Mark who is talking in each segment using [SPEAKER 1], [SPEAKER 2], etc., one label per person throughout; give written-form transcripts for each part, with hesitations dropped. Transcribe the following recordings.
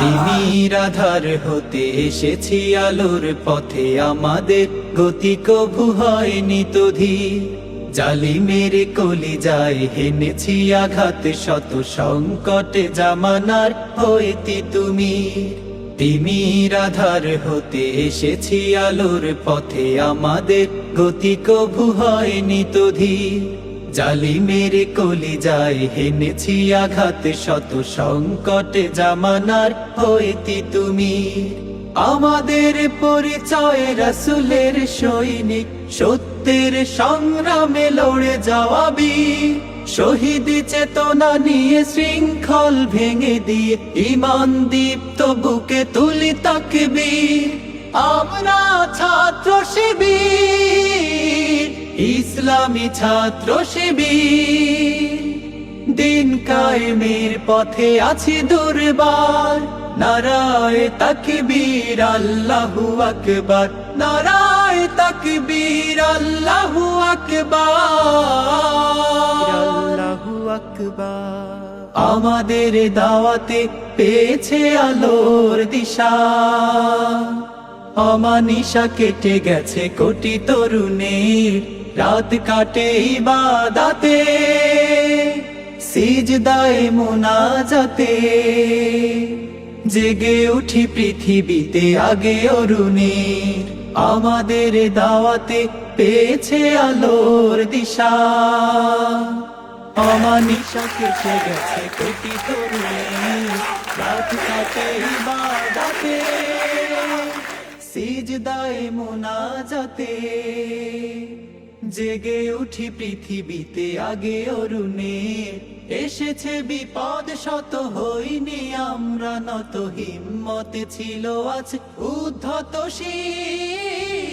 [SPEAKER 1] তিমির আধার হতে এসেছি আলোর পথে, আমাদের গতি কভু হয়নি তো ধীর। জালিমের কলিজায় হেনেছি আঘাত, শত সংকটে জামানার হইতি তুমি। তিমির আধার হতে এসেছি আলোর পথে, আমাদের গতি কভু হয়নি তো ধীর। জালিমের কলিজায় হেনেছি আঘাত, শত সংকটে জামানার হইতি তুমি। আমাদের পরিচয় রাসূলের সৈনিক, সত্যের সংগ্রামে লড়ে যাওয়া বীর। শহীদ চেতনা নিয়ে শৃঙ্খল ভেঙে দিয়ে, ঈমান দীপ্ত বুকে তুলি তাকবীর। আমরা ছাত্র শিবির, ইসলামী ছাত্র শিবির। দিন কায়েমের পথে আছি দুর্বার, নারায়ে তাকবীর আল্লাহু আকবার, নারায়ে তাকবীর আল্লাহু আকবার, আল্লাহু আকবার। আমাদের দাওয়াতে পেয়েছে আলোর দিশা, অমানিশা কেটে গেছে কোটি তরুণের। রাত কাটে ইবাদতে, সিজদায়ে মুনাজাতে, জেগে উঠি পৃথিবীতে আগে অরুণের। আমাদের দাওয়াতে পেয়েছে আলোর দিশা, অমানিশা কেটে গেছে কোটি তরুণের। রাত কাটে ইবাদতে, সিজদায়ে মুনাজাতে, জেগে উঠি পৃথিবীতে আগে অরুণের। এসেছে বিপদ শত, হইনি আমরা নত, হিম্মতে ছিল আজ উদ্ধত শির।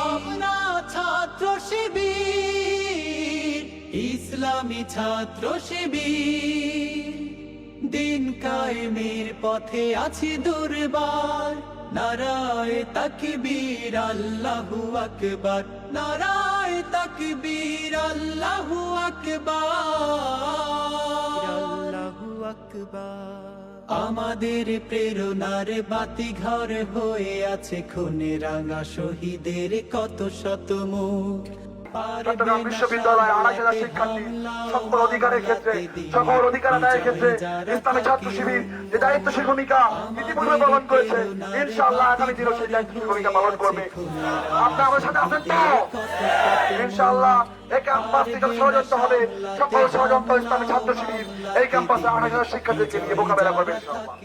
[SPEAKER 1] আমরা ছাত্র শিবির, ইসলামী ছাত্র শিবির। দিন কায়েমের পথে আছি দুর্বার, নারায়ে তাকবীর আল্লাহু আকবার, নারায়ে তাকবীর আল্লাহু আকবার, আল্লাহু আকবার। আমাদের প্রেরণার বাতি ঘর হয়ে আছে খুনে রাঙা শহীদের কত শত মুখ।
[SPEAKER 2] চট্টগ্রাম বিশ্ববিদ্যালয়ে ২৮,০০০ শিক্ষার্থী সকল অধিকারের ক্ষেত্রে, সকল অধিকার আদায়ের ক্ষেত্রে ইসলামী ছাত্র শিবির যে দায়িত্বশীল ভূমিকা ইতিপূর্বে পালন করেছে, ইনশাআল্লাহ আগামী দিনেও সেই দায়িত্বশীল ভূমিকা পালন করবে। আপনারা আমার সাথে আছেন তো? ইনশাআল্লাহ এই ক্যাম্পাস থেকে ষড়যন্ত্র হবে, সকল ষড়যন্ত্র ইসলামী ছাত্র শিবির এই ক্যাম্পাসে ২৮,০০০ শিক্ষার্থীকে নিয়ে মোকাবেলা করবে ইনশাআল্লাহ।